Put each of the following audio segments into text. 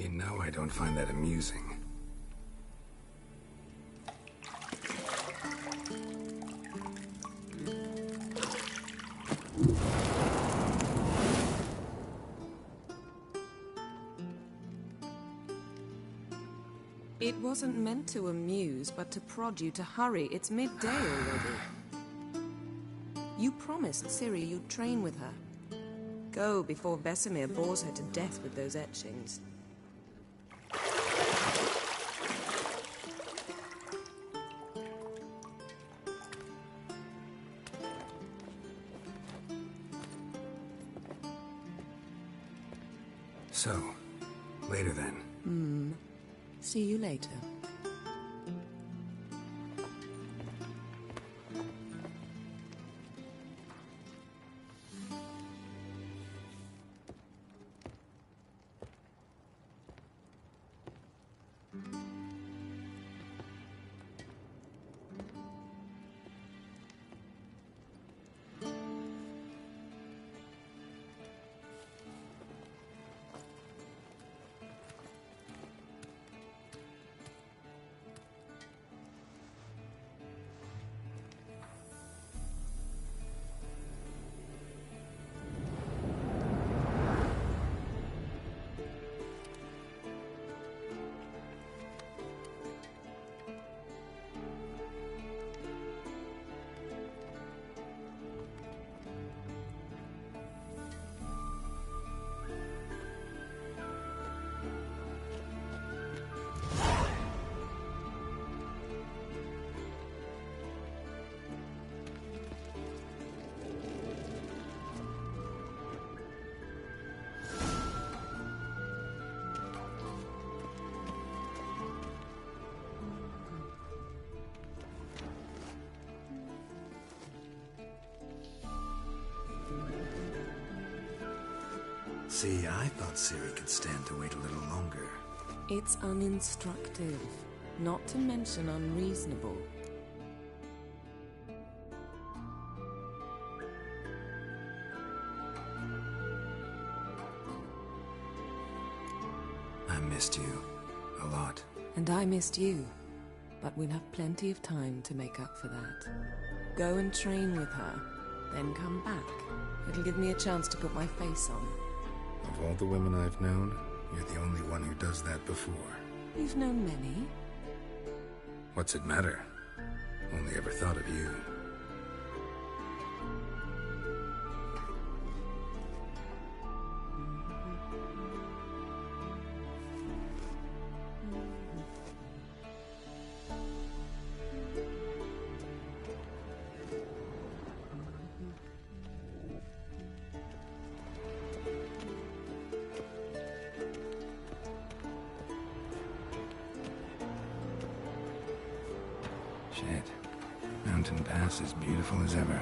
You know I don't find that amusing. It wasn't meant to amuse, but to prod you to hurry. It's midday already. You promised Ciri you'd train with her. Go before Vesemir bores her to death with those etchings. So, later then. See you later. See, I thought Ciri could stand to wait a little longer. It's uninstructive, not to mention unreasonable. I missed you. A lot. And I missed you. But we'll have plenty of time to make up for that. Go and train with her, then come back. It'll give me a chance to put my face on. Of all the women I've known, you're the only one who does that before. You've known many. What's it matter? Only ever thought of you. Shit. Mountain Pass is beautiful as ever.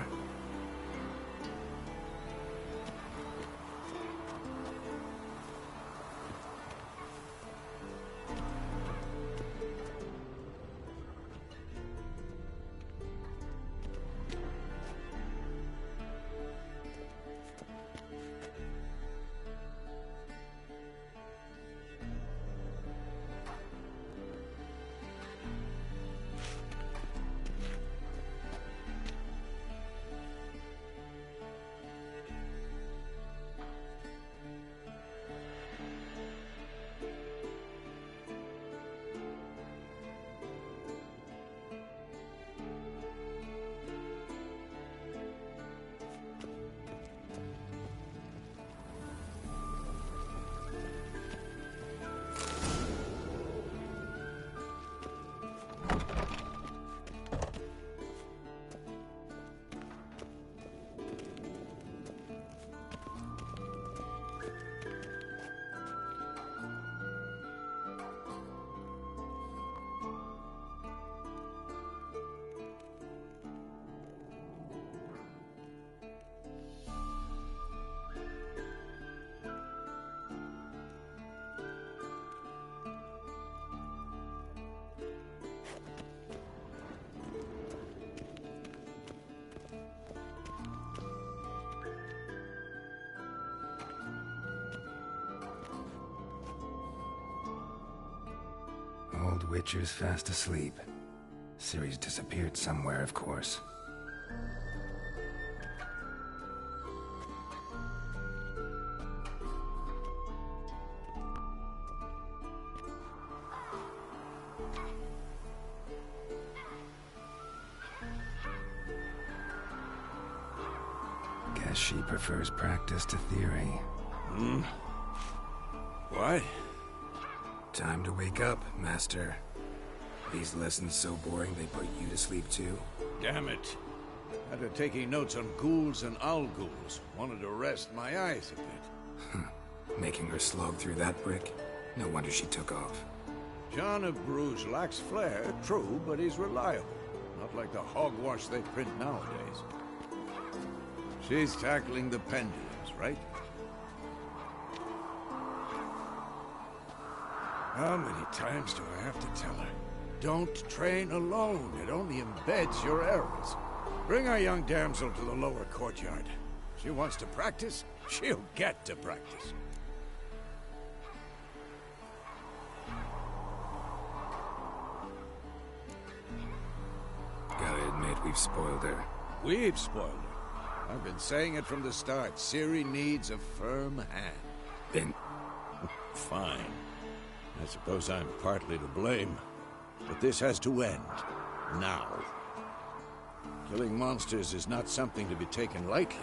old Witcher's fast asleep. Ciri's disappeared somewhere, of course. Guess she prefers practice to theory. Why? Time to wake up, Master. These lessons so boring they put you to sleep too? Damn it. After taking notes on ghouls and owl ghouls, wanted to rest my eyes a bit. Making her slog through that brick? No wonder she took off. John of Bruges lacks flair, true, but he's reliable. Not like the hogwash they print nowadays. She's tackling the pendulums, right? How many times do I have to tell her? Don't train alone. It only embeds your errors. Bring our young damsel to the lower courtyard. She wants to practice, she'll get to practice. Gotta admit, we've spoiled her. We've spoiled her. I've been saying it from the start. Ciri needs a firm hand. Then... Fine. I suppose I'm partly to blame. But this has to end. Now. Killing monsters is not something to be taken lightly.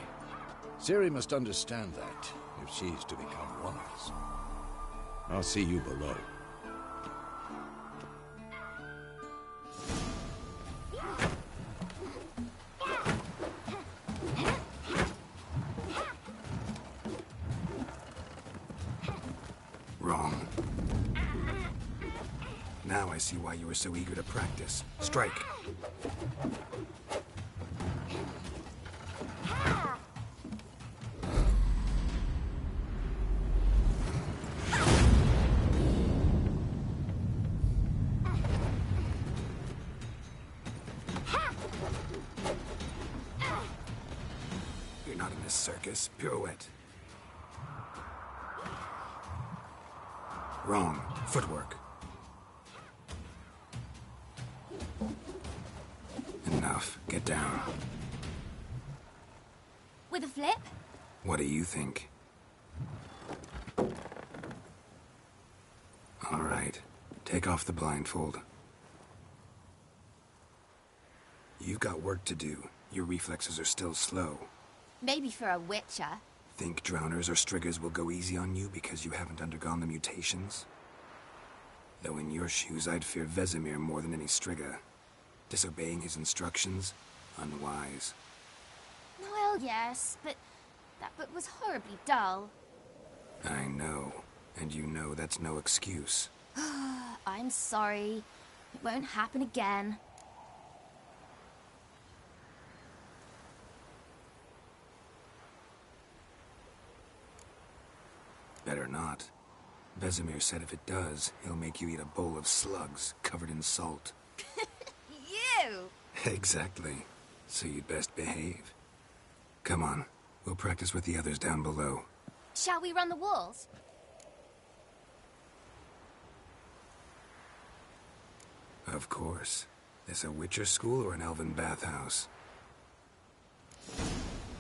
Ciri must understand that, if she's to become one of us. I'll see you below. Wrong. Now I see why you were so eager to practice. Strike! You're not in this circus. Pirouette. Wrong. Footwork. Enough. Get down. With a flip? What do you think? All right. Take off the blindfold. You've got work to do. Your reflexes are still slow. Maybe for a witcher. Think drowners or striggers will go easy on you because you haven't undergone the mutations? Though in your shoes, I'd fear Vesemir more than any strigger. Disobeying his instructions? Unwise. Well, yes, but that book was horribly dull. I know. And you know that's no excuse. I'm sorry. It won't happen again. Better not. Vesemir said if it does, he'll make you eat a bowl of slugs covered in salt. You! Exactly. So you'd best behave. Come on. We'll practice with the others down below. Shall we run the walls? Of course. This a Witcher school or an elven bathhouse?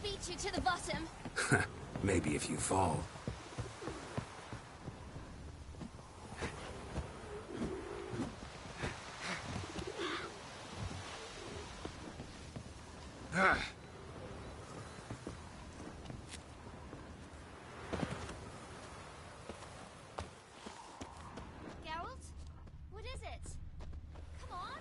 Beat you to the bottom. Maybe if you fall. Geralt? What is it? Come on!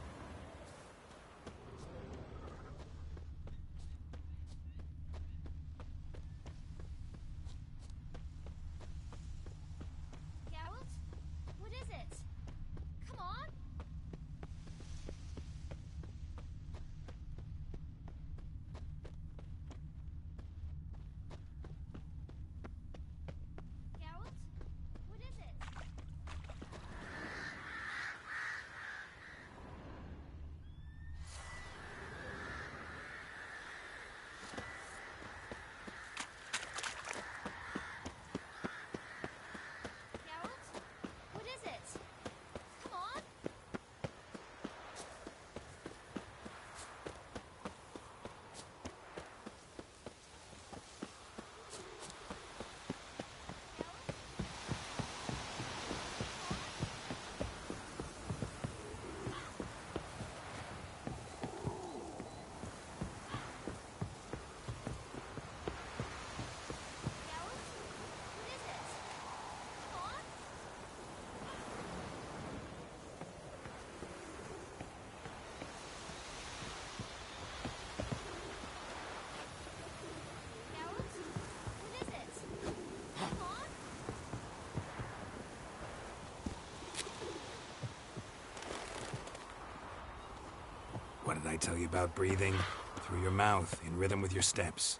I tell you about breathing? Through your mouth, in rhythm with your steps.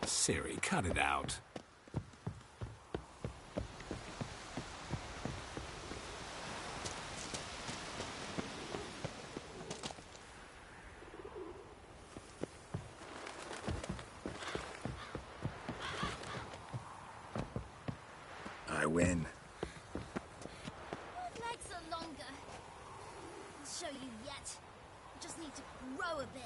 Ciri, cut it out. I win. My legs are longer. I'll show you yet. I just need to grow a bit.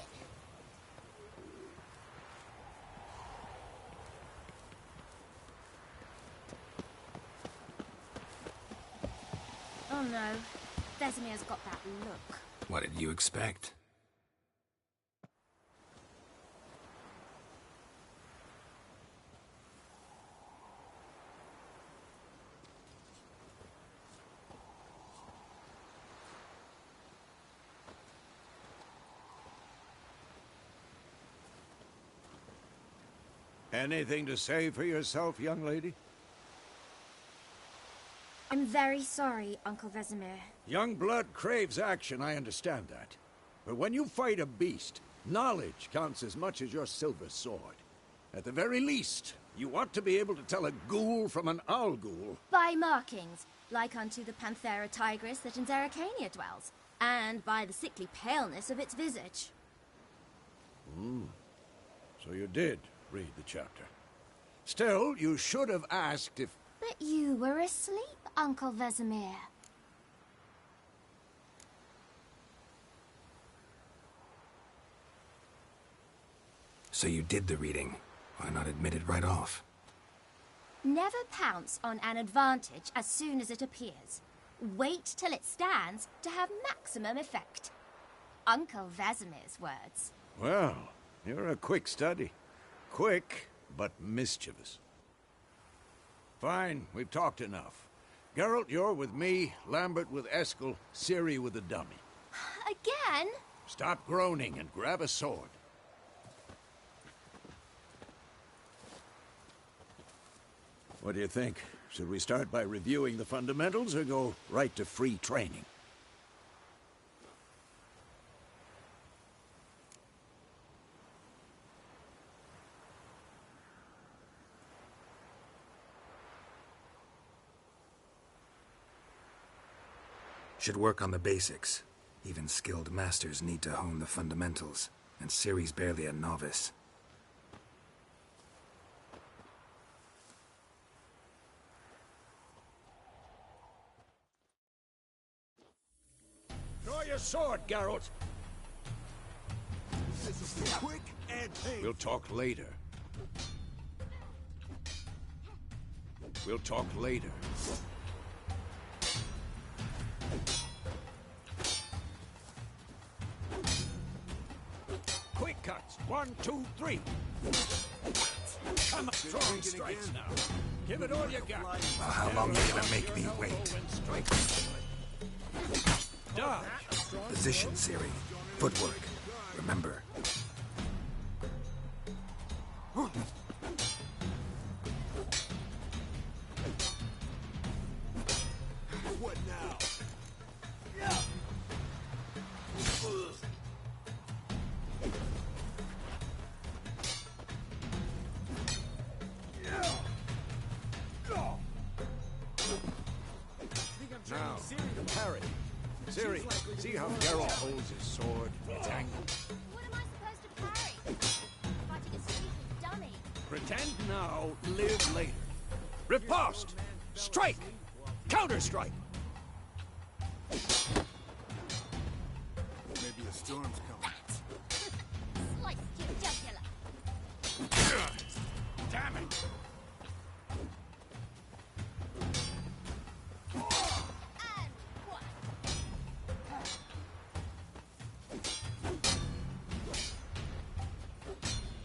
Oh no. Vesemir's got that look. What did you expect? Anything to say for yourself, young lady? I'm very sorry, Uncle Vesemir. Young blood craves action, I understand that. But when you fight a beast, knowledge counts as much as your silver sword. At the very least, you ought to be able to tell a ghoul from an owl ghoul. By markings, like unto the Panthera tigris that in Zerrikania dwells, and by the sickly paleness of its visage. So you did read the chapter. Still, you should have asked if... But you were asleep, Uncle Vesemir. So you did the reading. Why not admit it right off? Never pounce on an advantage as soon as it appears. Wait till it stands to have maximum effect. Uncle Vesemir's words. Well, you're a quick study. Quick, but mischievous. Fine, we've talked enough. Geralt, you're with me, Lambert with Eskel, Ciri with the dummy. Again? Stop groaning and grab a sword. What do you think? Should we start by reviewing the fundamentals or go right to free training? Should work on the basics. Even skilled masters need to hone the fundamentals, and Ciri's barely a novice. Draw your sword, Geralt! This is quick and painful. We'll talk later. We'll talk later. Quick cuts. 1, 2, 3. Come on, strong strikes now. Give it all you got. Well, how long are you gonna make me wait? Dodge. Position, Ciri. Footwork. Remember. What now? Now, parry. Ciri, see how Geralt holds his sword? It's angled. What am I supposed to parry? Fighting a sneaky dummy. Pretend now, live later. Riposte! Strike! Counter-strike! Maybe a storm's coming. Slice your jugular. Damn it! And one.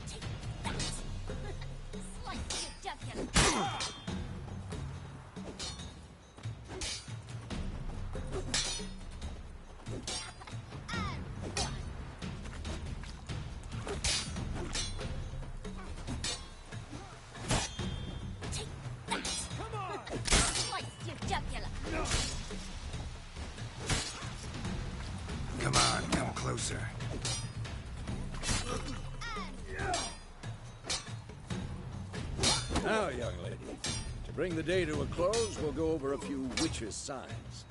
Take that. Slice your jugular. And one. Now, young lady, to bring the day to a close, we'll go over a few witches' signs.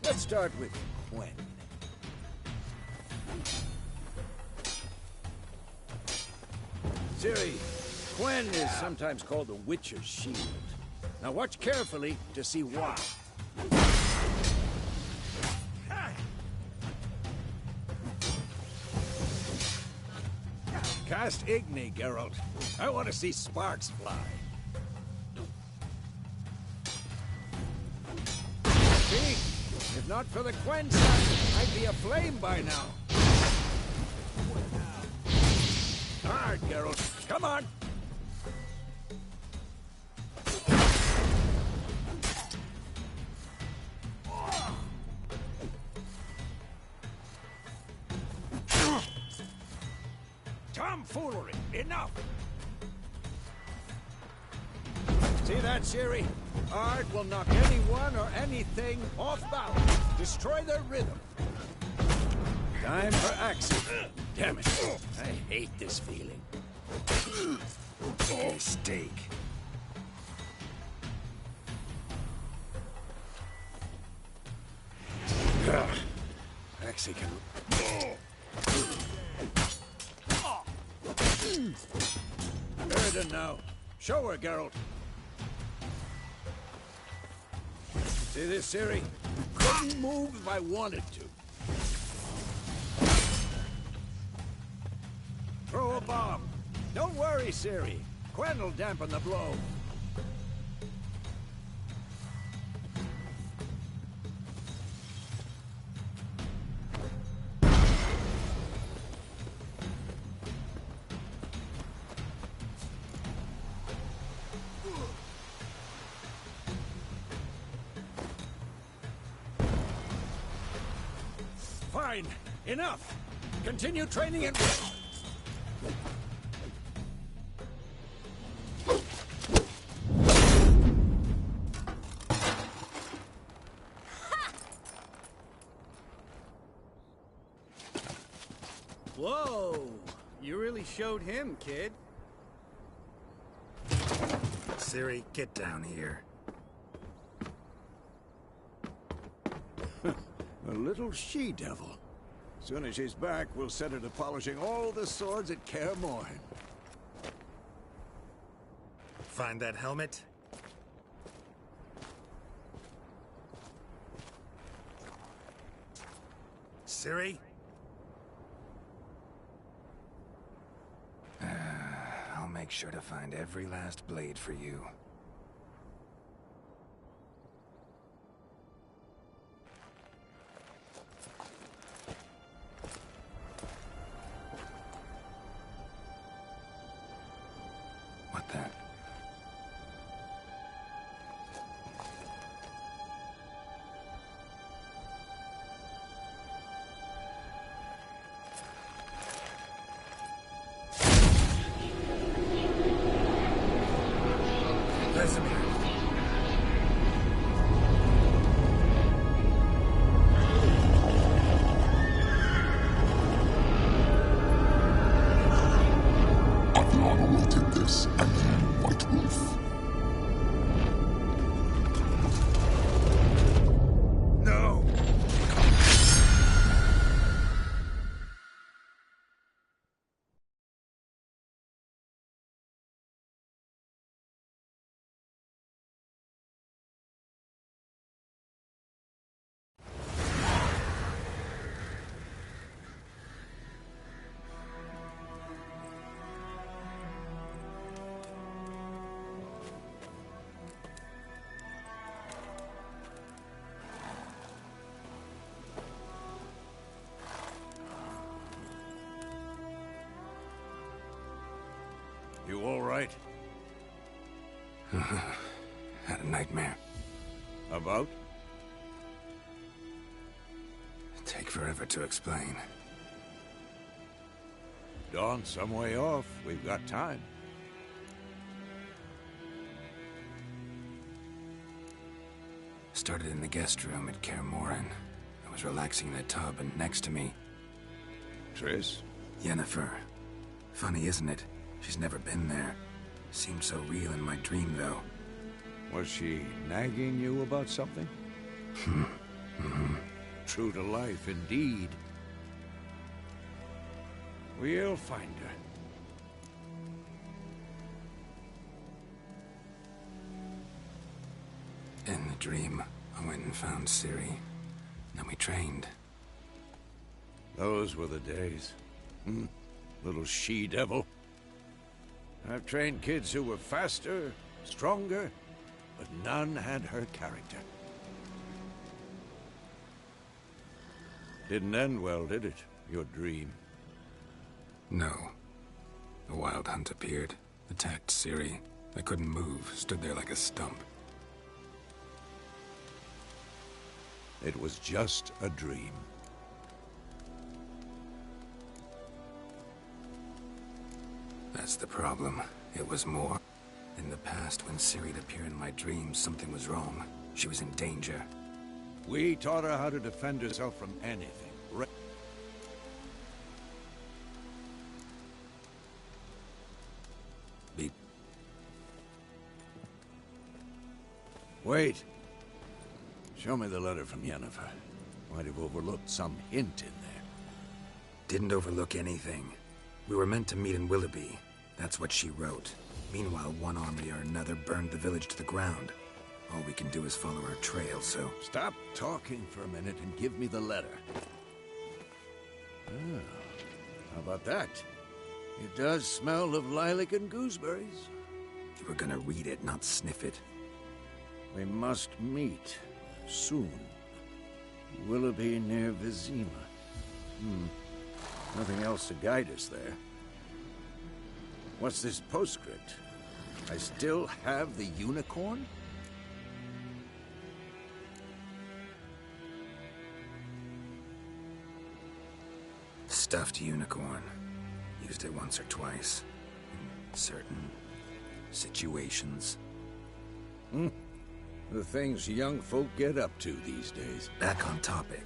Let's start with Quen. Ciri, Quen is sometimes called the Witcher's Shield. Now watch carefully to see why. Cast Igni, Geralt. I want to see sparks fly. See? If not for the Quen sign, I'd be aflame by now. Hard, Geralt. Come on! Tomfoolery! Enough! See that, Ciri? Art will knock anyone or anything off balance. Destroy their rhythm. Time for action. Damn it. I hate this feeling. Mistake. Axie can... Erden now. Show her, Geralt. See this, Ciri? Couldn't move if I wanted to. Throw a bomb. Don't worry, Ciri. Quen will dampen the blow. Fine. Enough. Continue training and... Whoa! You really showed him, kid. Ciri, get down here. A little she-devil. Soon as she's back, we'll set her to polishing all the swords at Kaer Morhen. Find that helmet? Ciri? I'll make sure to find every last blade for you. What the? Vesemir. Adriana awaited this, and you, White Wolf. No! You all right? Had a nightmare. About? Take forever to explain. Dawn's some way off. We've got time. Started in the guest room at Kaer Morhen. I was relaxing in a tub, and next to me, Triss? Yennefer. Funny, isn't it? She's never been there. Seemed so real in my dream, though. Was she nagging you about something? True to life, indeed. We'll find her. In the dream, I went and found Ciri. Then we trained. Those were the days. Little she-devil. I've trained kids who were faster, stronger, but none had her character. Didn't end well, did it? Your dream? No. A wild hunt appeared, attacked Ciri. I couldn't move, stood there like a stump. It was just a dream. That's the problem. It was more. In the past, when Ciri'd appear in my dreams, something was wrong. She was in danger. We taught her how to defend herself from anything. Be... Wait. Show me the letter from Yennefer. Might have overlooked some hint in there. Didn't overlook anything. We were meant to meet in Willoughby. That's what she wrote. Meanwhile, one army or another burned the village to the ground. All we can do is follow her trail, so... Stop talking for a minute and give me the letter. Ah, how about that? It does smell of lilac and gooseberries. You were gonna read it, not sniff it. We must meet. Soon. Willoughby near Vizima. Nothing else to guide us there. What's this postscript? I still have the unicorn? Stuffed unicorn. Used it once or twice. In certain situations. The things young folk get up to these days. Back on topic.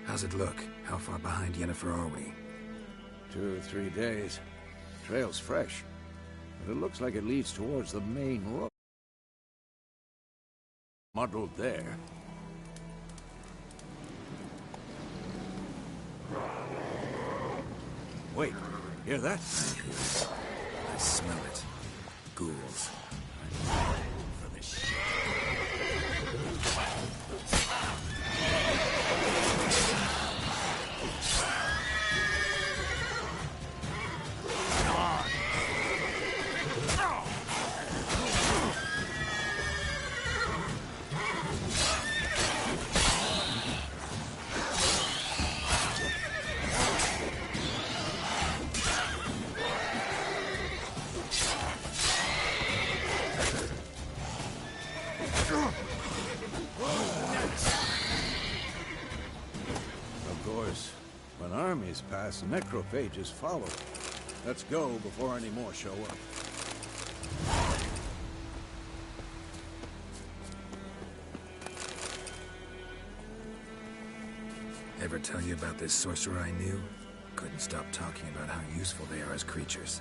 How's it look? How far behind Yennefer are we? 2 or 3 days. Trail's fresh, but it looks like it leads towards the main road. Muddled there. Wait, hear that? I smell it. Ghouls. For this shit. Pass, necrophages follow. Let's go before any more show up. Ever tell you about this sorcerer I knew? Couldn't stop talking about how useful they are as creatures.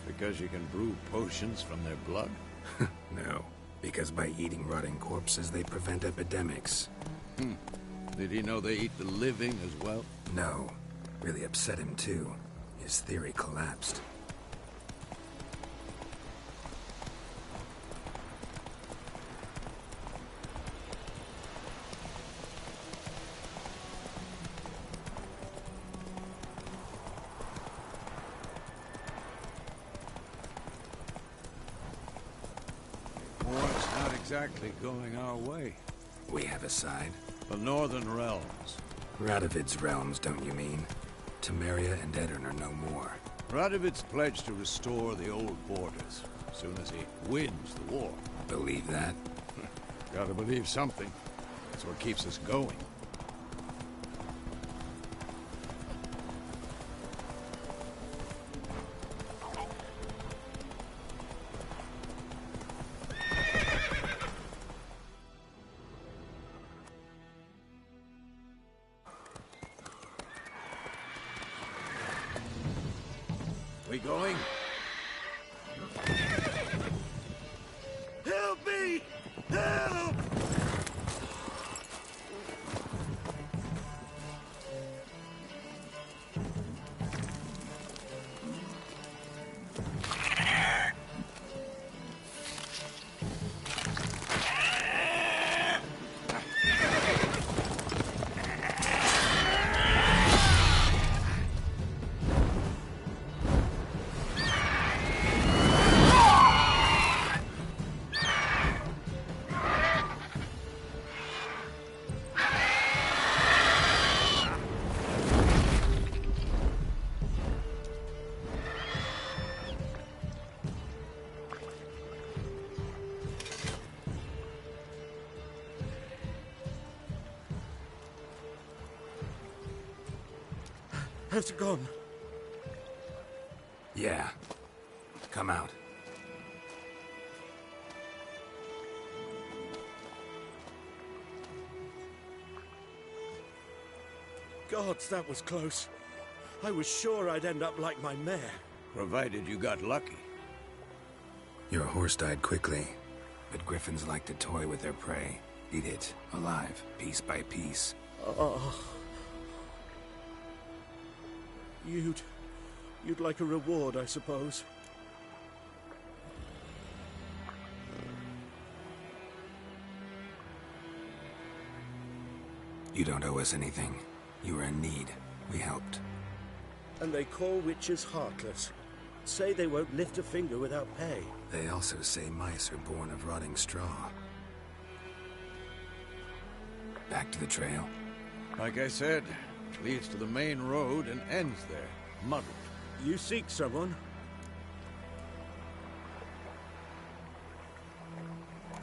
Because you can brew potions from their blood? No, because by eating rotting corpses, they prevent epidemics. Did he know they eat the living as well? No. Really upset him, too. His theory collapsed. War's not exactly going our way. We have a side. The Northern Realms. Radovid's realms, don't you mean? Temeria and Edirn are no more. Radovid's pledged to restore the old borders, as soon as he wins the war. Believe that? Gotta believe something. That's what keeps us going. We going? has gone. Yeah. Come out. Gods, that was close. I was sure I'd end up like my mare. Provided you got lucky. Your horse died quickly, but griffins like to toy with their prey. Eat it, alive, piece by piece. Oh. You'd like a reward, I suppose. You don't owe us anything. You were in need. We helped. And they call witches heartless. Say they won't lift a finger without pay. They also say mice are born of rotting straw. Back to the trail. Like I said, it leads to the main road and ends there, muddled. You seek someone?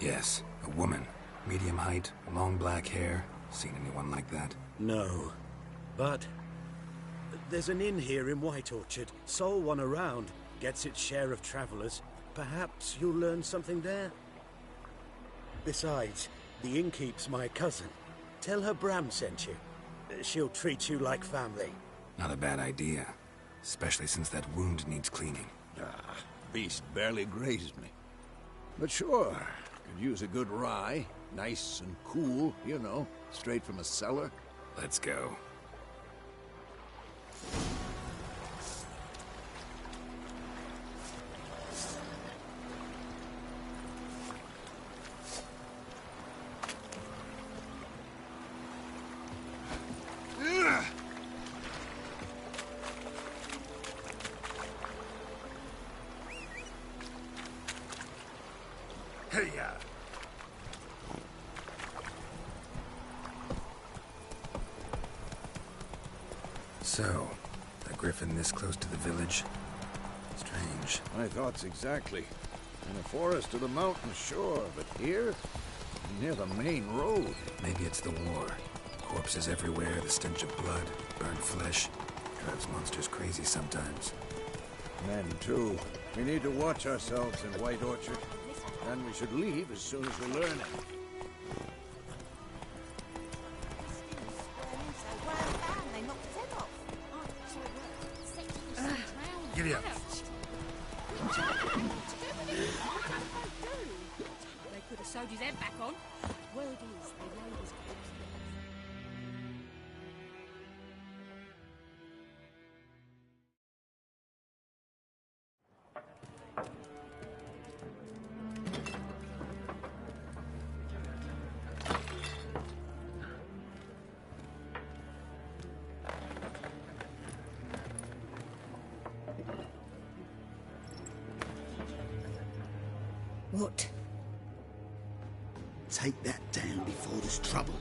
Yes, a woman. Medium height, long black hair. Seen anyone like that? No. But there's an inn here in White Orchard. Sole one around. Gets its share of travelers. Perhaps you'll learn something there? Besides, the innkeep's my cousin. Tell her Bram sent you. She'll treat you like family. Not a bad idea. Especially since that wound needs cleaning. Beast barely grazed me. But sure, could use a good rye. Nice and cool, you know, straight from a cellar. Let's go. Hey-ya! So, a griffin this close to the village? Strange. My thoughts exactly. In a forest to the mountain, sure, but here? Near the main road. Maybe it's the war. Corpses everywhere, the stench of blood, burnt flesh. Drives monsters crazy sometimes. Men, too. We need to watch ourselves in White Orchard. And we should leave as soon as we learn it. Giddy up. They could have sewed his head back on. Word is, they laid his corpse. What? Take that down before there's trouble.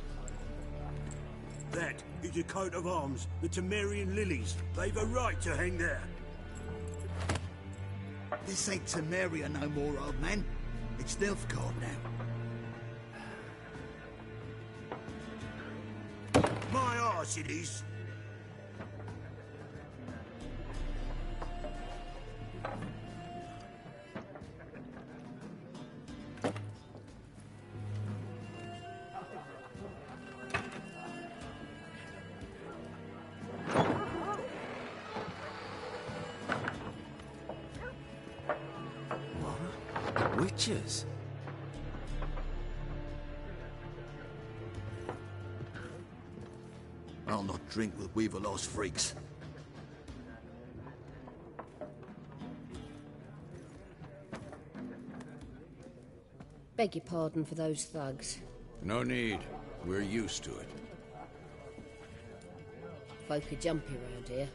That is a coat of arms, the Temerian lilies. They've a right to hang there. This ain't Temeria no more, old man. It's Nilfgaard now. My arse it is. Witches? I'll not drink with Weaverlost freaks. Beg your pardon for those thugs. No need. We're used to it. Folk are jumpy around here.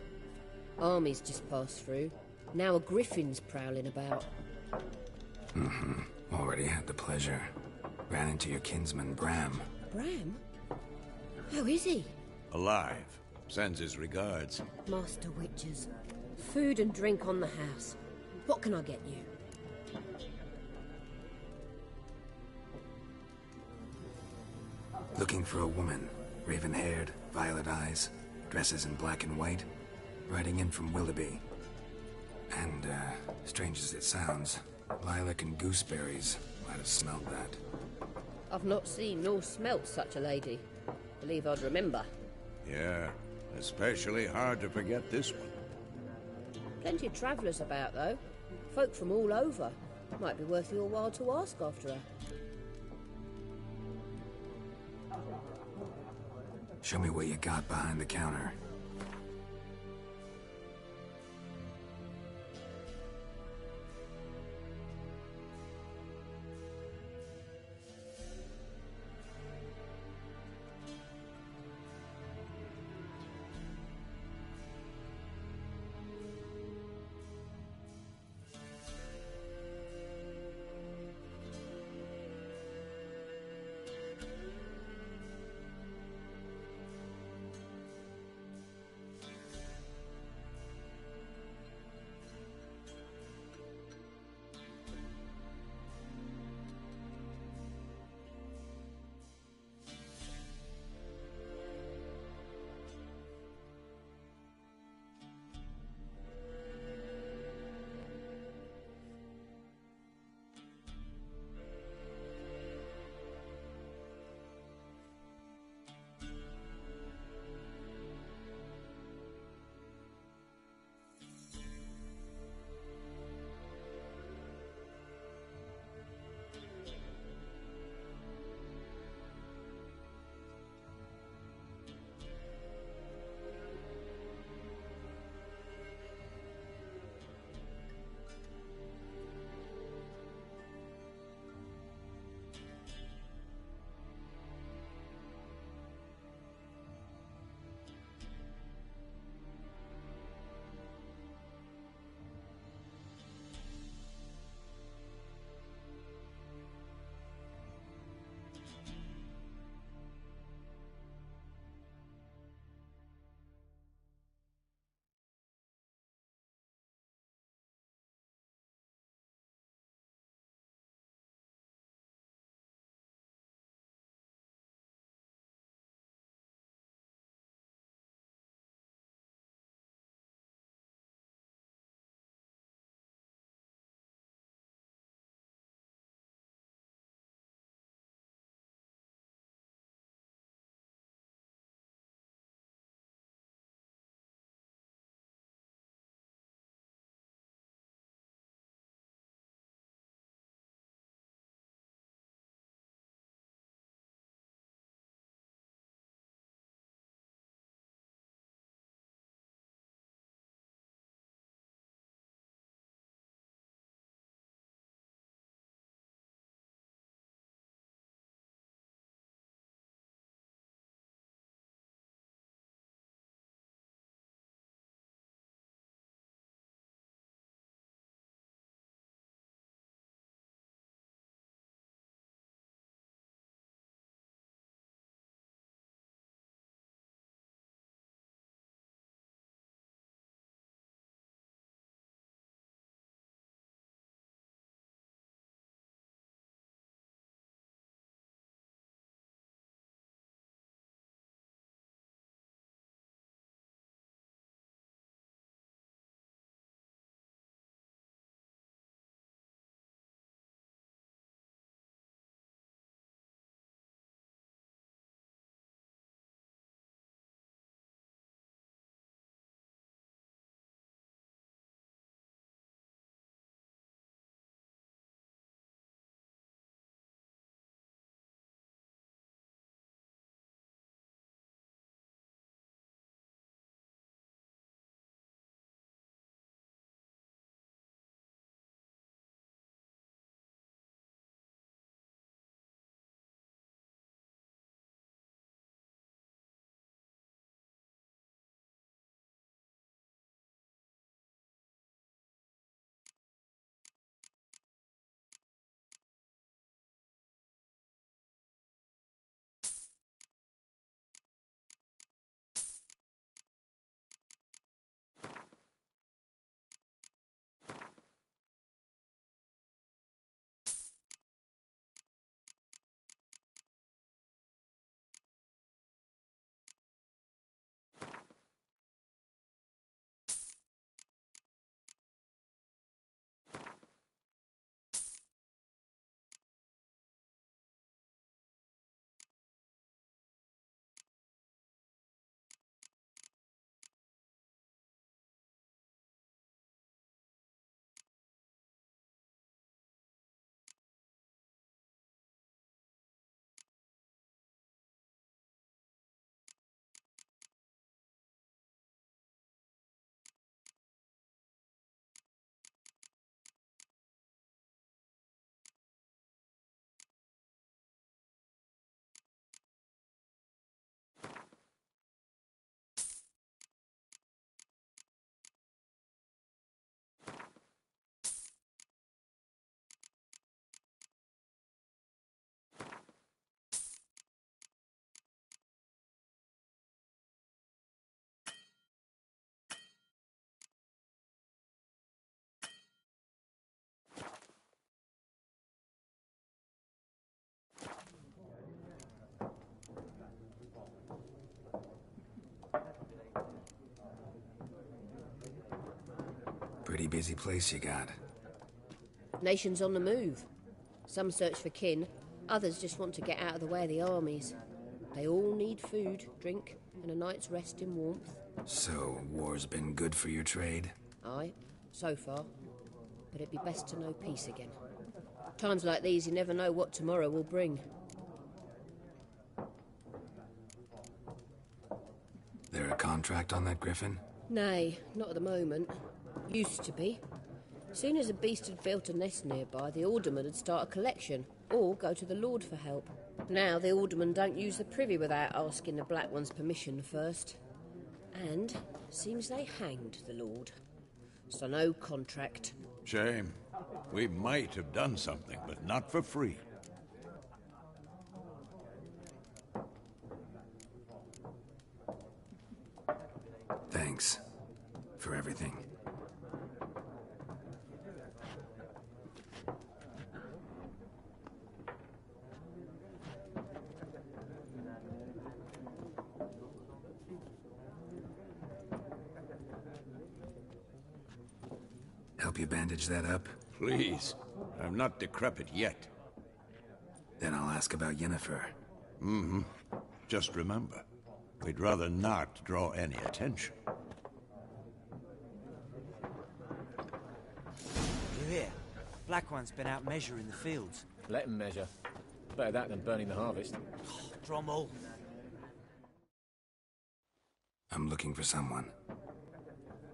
Armies just passed through. Now a griffin's prowling about. Mm-hmm. Already had the pleasure. Ran into your kinsman, Bram. Bram? How is he? Alive. Sends his regards. Master Witches. Food and drink on the house. What can I get you? Looking for a woman. Raven-haired, violet eyes, dresses in black and white. riding in from Willoughby. And, strange as it sounds, lilac and gooseberries might have smelled that. I've not seen nor smelt such a lady. Believe I'd remember. Yeah, especially hard to forget this one. Plenty of travellers about, though. Folk from all over. Might be worth your while to ask after her. Show me what you got behind the counter. crazy place you got. Nations on the move. Some search for kin, others just want to get out of the way of the armies. They all need food, drink, and a night's rest in warmth. So, war's been good for your trade? Aye, so far. But it'd be best to know peace again. Times like these, you never know what tomorrow will bring. There a contract on that griffin? Nay, not at the moment. Used to be. Soon as a beast had built a nest nearby, the alderman would start a collection, or go to the Lord for help. Now the aldermen don't use the privy without asking the Black One's permission first. And seems they hanged the Lord. So no contract. Shame. We might have done something, but not for free. Thanks. For everything. Help you bandage that up? Please. I'm not decrepit yet. Then I'll ask about Yennefer. Mm-hmm. Just remember, we'd rather not draw any attention. You hear? Black One's been out measuring the fields. Let him measure. Better that than burning the harvest. Oh, Drommel. I'm looking for someone.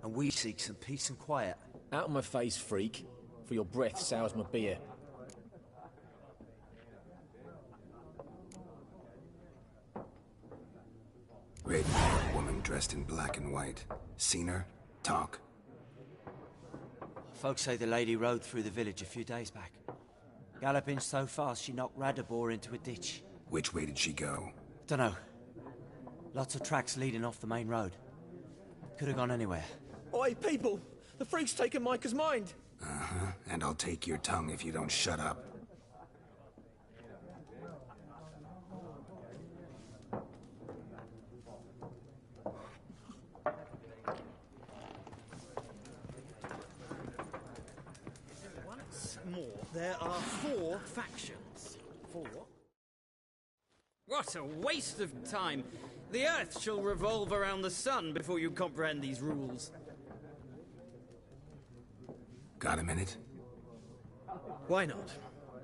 And we seek some peace and quiet. Out of my face, freak. For your breath sours my beer. Red-haired woman dressed in black and white. Seen her? Talk. Folks say the lady rode through the village a few days back. Galloping so fast she knocked Radabor into a ditch. Which way did she go? Dunno. Lots of tracks leading off the main road. Could have gone anywhere. Oi, people! The freak's taken Micah's mind! Uh-huh. And I'll take your tongue if you don't shut up. Once more, there are 4 factions. 4 what? What a waste of time! The Earth shall revolve around the sun before you comprehend these rules. Got a minute? Why not?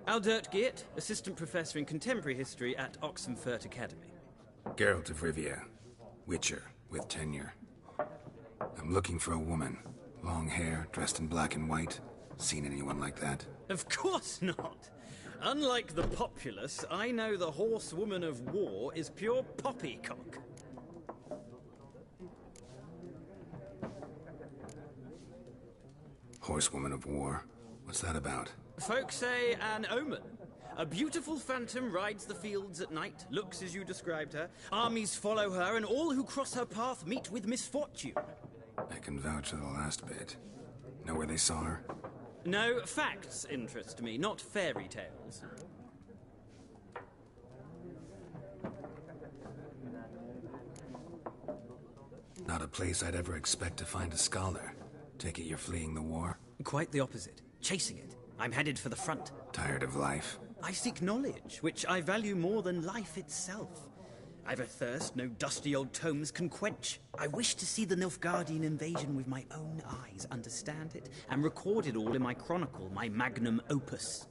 Aldert Geert, Assistant Professor in Contemporary History at Oxenfurt Academy. Geralt of Rivia. Witcher, with tenure. I'm looking for a woman. Long hair, dressed in black and white. Seen anyone like that? Of course not! Unlike the populace, I know the horsewoman of war is pure poppycock. Horsewoman of war? What's that about? Folks say an omen. A beautiful phantom rides the fields at night, looks as you described her. Armies follow her, and all who cross her path meet with misfortune. I can vouch for the last bit. Know where they saw her? No, facts interest me, not fairy tales. Not a place I'd ever expect to find a scholar. Take it you're fleeing the war? Quite the opposite. Chasing it. I'm headed for the front. Tired of life? I seek knowledge, which I value more than life itself. I've a thirst no dusty old tomes can quench. I wish to see the Nilfgaardian invasion with my own eyes, understand it, and record it all in my chronicle, my magnum opus.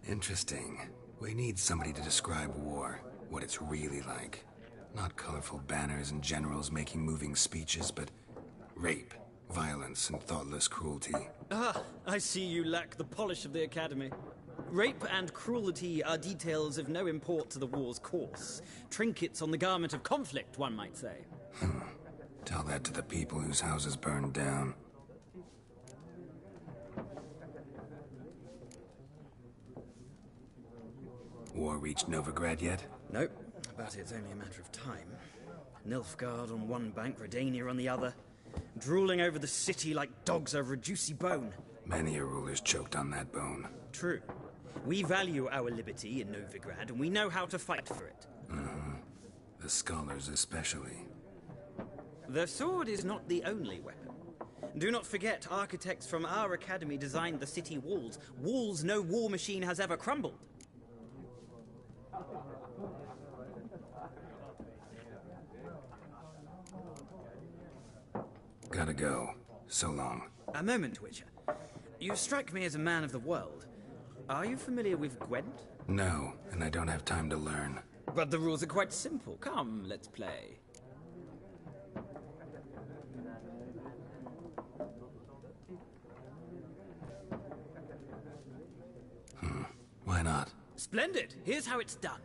Interesting. We need somebody to describe war, what it's really like. Not colorful banners and generals making moving speeches, but rape, violence, and thoughtless cruelty. Ah, I see you lack the polish of the Academy. Rape and cruelty are details of no import to the war's course. Trinkets on the garment of conflict, one might say. Tell that to the people whose houses burned down. War reached Novigrad yet? Nope, but it's only a matter of time. Nilfgaard on one bank, Redania on the other. Drooling over the city like dogs over a juicy bone. Many a ruler's choked on that bone. True. We value our liberty in Novigrad, and we know how to fight for it. The scholars especially. The sword is not the only weapon. Do not forget, architects from our academy designed the city walls. Walls no war machine has ever crumbled. Gotta go. So long. A moment, Witcher. You strike me as a man of the world. Are you familiar with Gwent? No, and I don't have time to learn. But the rules are quite simple. Come, let's play. Why not? Splendid! Here's how it's done.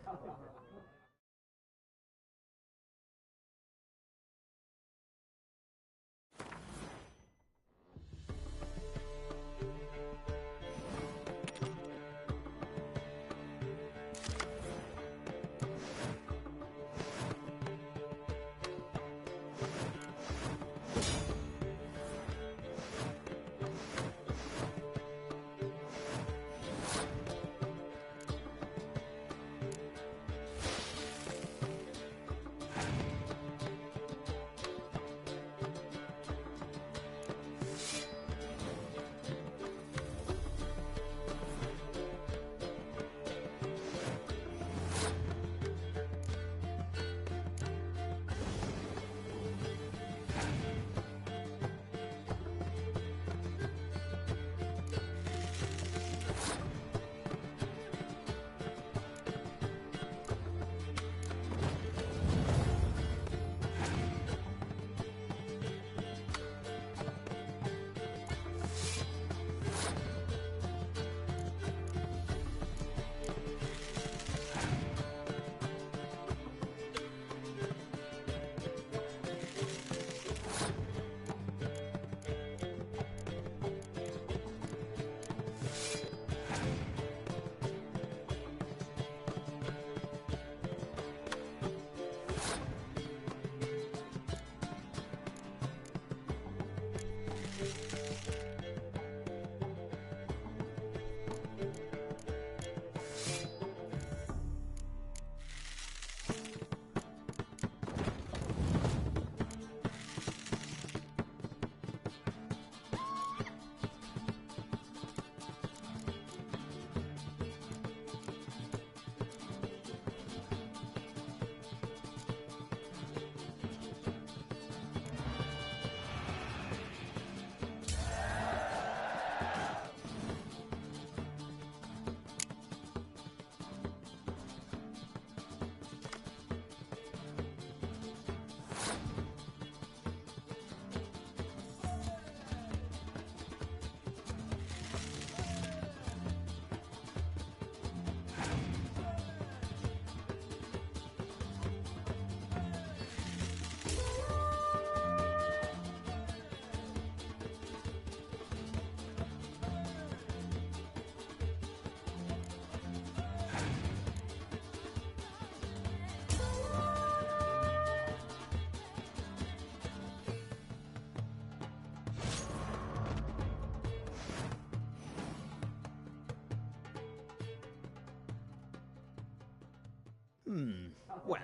Well,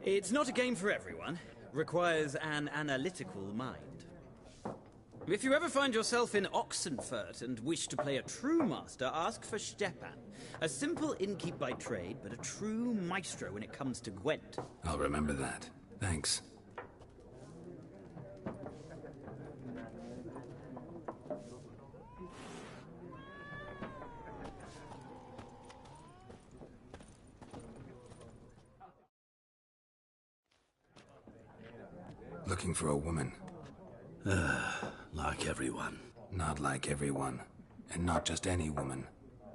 it's not a game for everyone. Requires an analytical mind. If you ever find yourself in Oxenfurt and wish to play a true master, ask for Stepan. A simple innkeep by trade, but a true maestro when it comes to Gwent. I'll remember that. Thanks. Looking for a woman. Like everyone. Not like everyone. And not just any woman.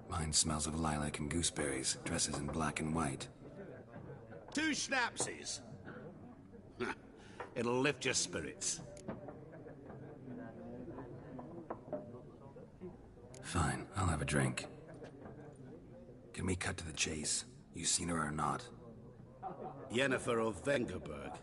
Mine smells of lilac and gooseberries, dresses in black and white. 2 schnapsies. It'll lift your spirits. Fine, I'll have a drink. Can we cut to the chase? You seen her or not? Yennefer of Vengerberg.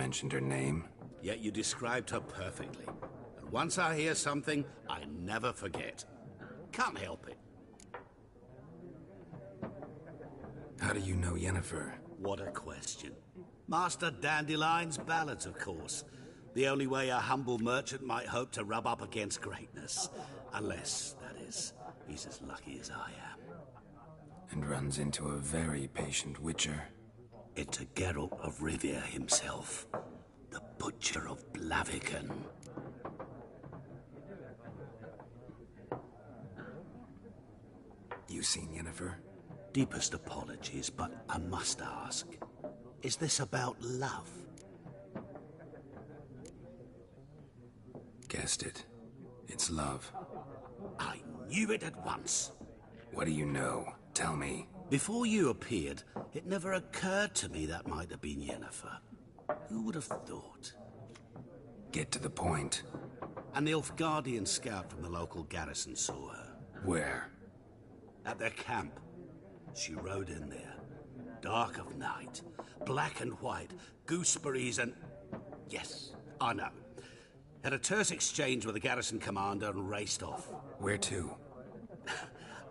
mentioned her name. Yet you described her perfectly. And once I hear something, I never forget. Can't help it. How do you know Yennefer? What a question. Master Dandelion's ballads, of course. The only way a humble merchant might hope to rub up against greatness. Unless, that is, he's as lucky as I am. And runs into a very patient witcher. Into Geralt of Rivia himself. The Butcher of Blaviken. You seen Yennefer? Deepest apologies, but I must ask. Is this about love? Guessed it. It's love. I knew it at once. What do you know? Tell me. Before you appeared, it never occurred to me that might have been Yennefer. Who would have thought? Get to the point. An Nilfgaardian scout from the local garrison saw her. Where? At their camp. She rode in there. Dark of night. Black and white. Gooseberries and... Yes, I know. Had a terse exchange with the garrison commander and raced off. Where to?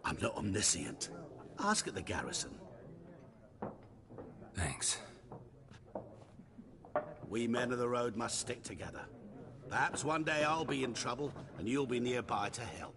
I'm not omniscient. Ask at the garrison. Thanks. We men of the road must stick together. Perhaps one day I'll be in trouble and you'll be nearby to help.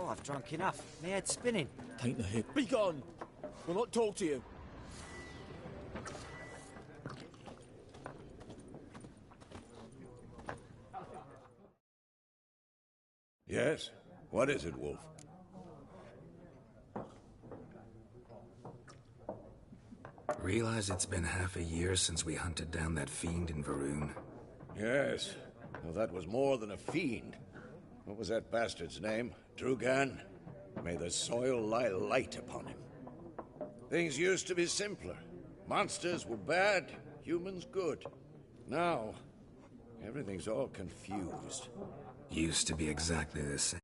I've drunk enough. My head's spinning. Taint the hip. Be gone! We'll not talk to you. Yes? What is it, Wolf? Realize it's been half a year since we hunted down that fiend in Varun? Yes. Well, that was more than a fiend. What was that bastard's name? Drugan? May the soil lie light upon him. Things used to be simpler. Monsters were bad, humans good. Now, everything's all confused. Used to be exactly the same.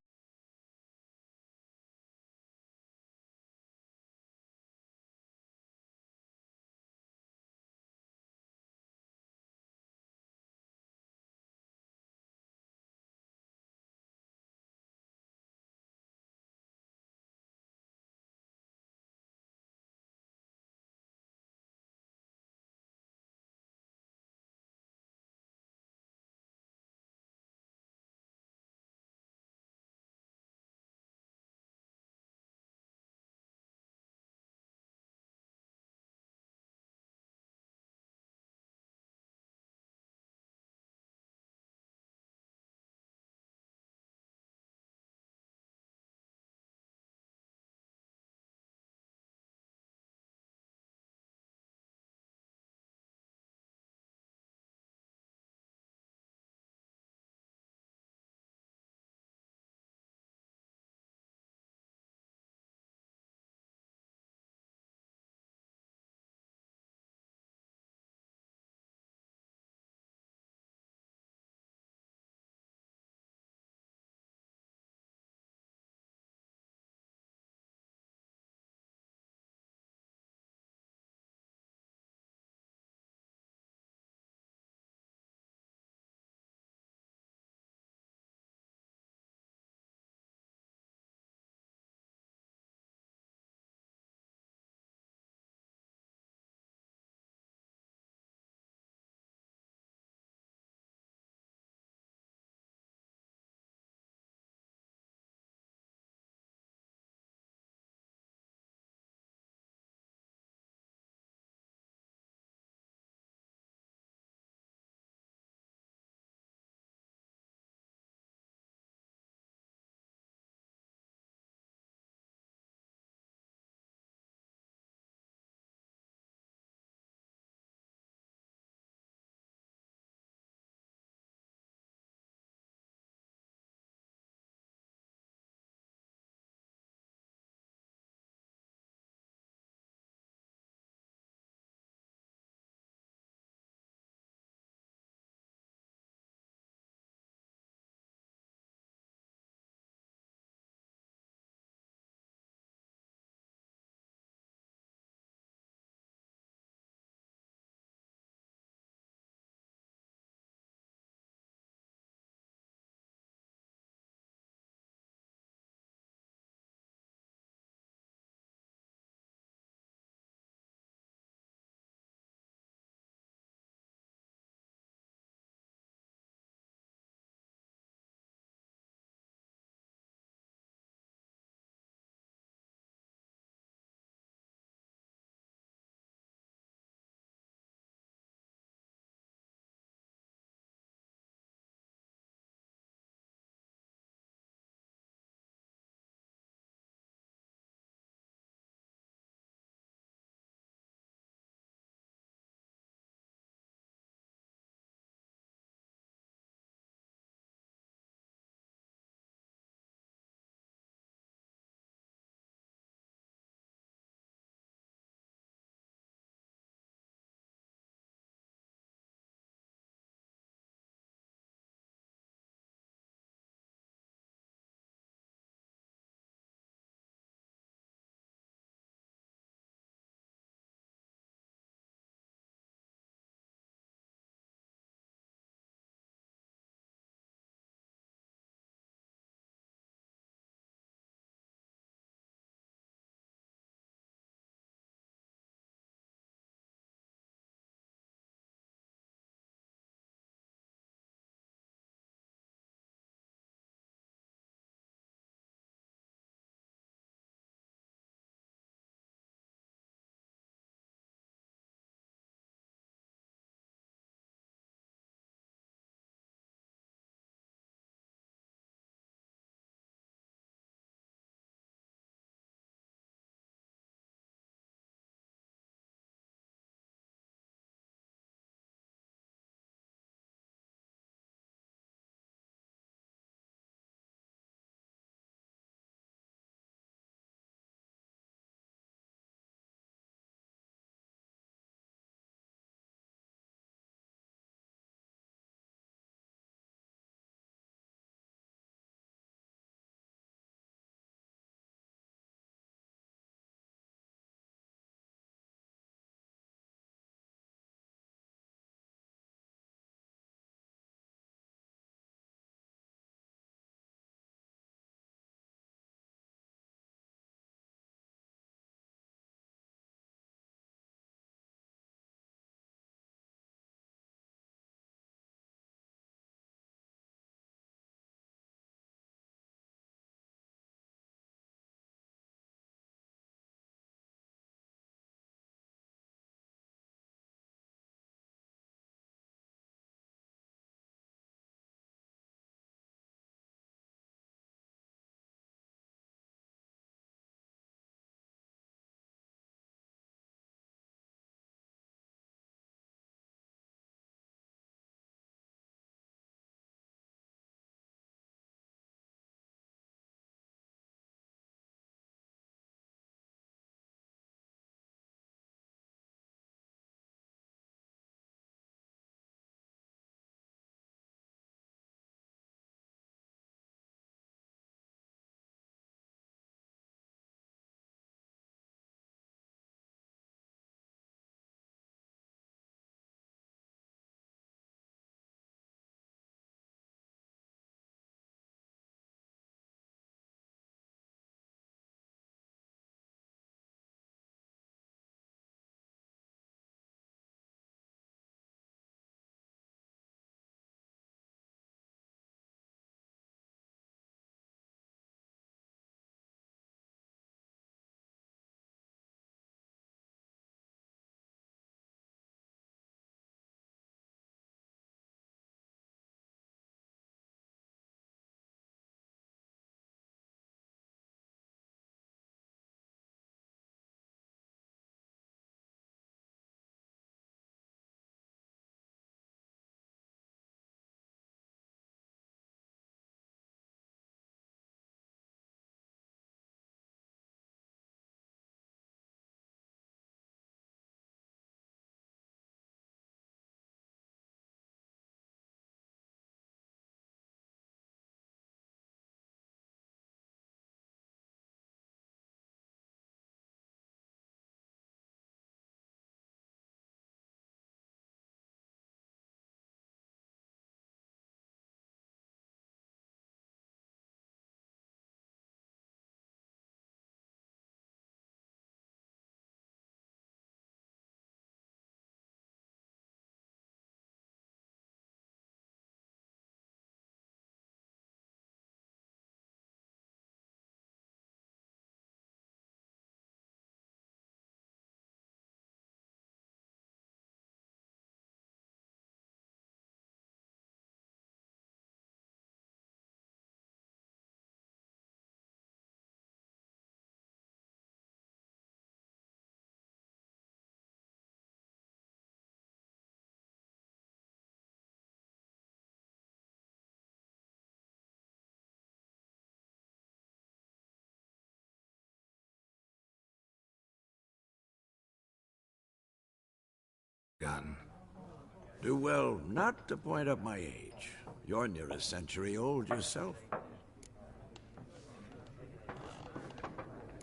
Do well not to point up my age. You're near a century old yourself.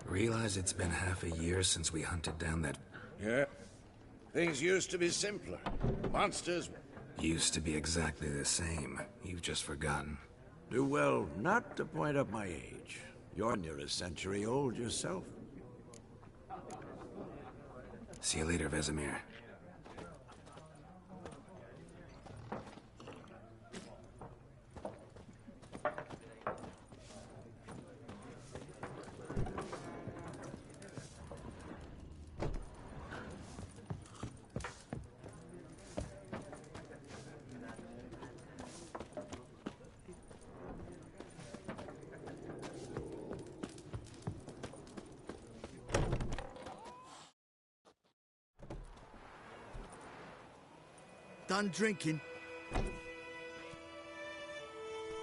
Realize it's been half a year since we hunted down that... Yeah. Things used to be simpler. Monsters... Used to be exactly the same. You've just forgotten. Do well not to point up my age. You're near a century old yourself. See you later, Vesemir. Done drinking?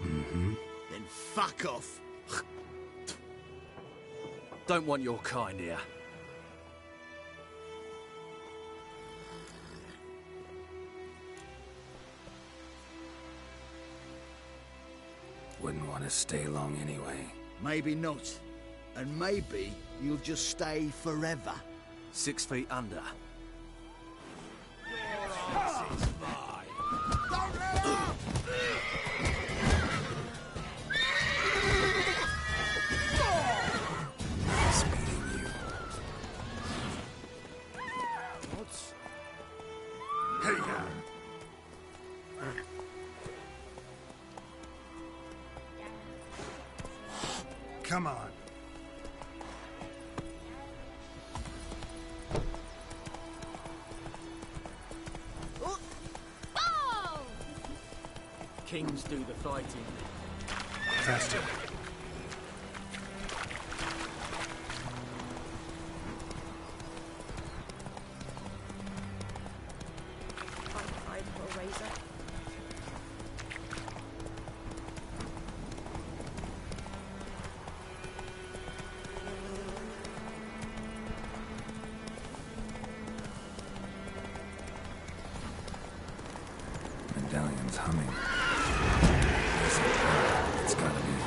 Mm-hmm. Then fuck off. Don't want your kind here. Wouldn't want to stay long anyway. Maybe not. And maybe you'll just stay forever. 6 feet under. Come on. Kings do the fighting. Faster. Medallion's humming. It's gotta be.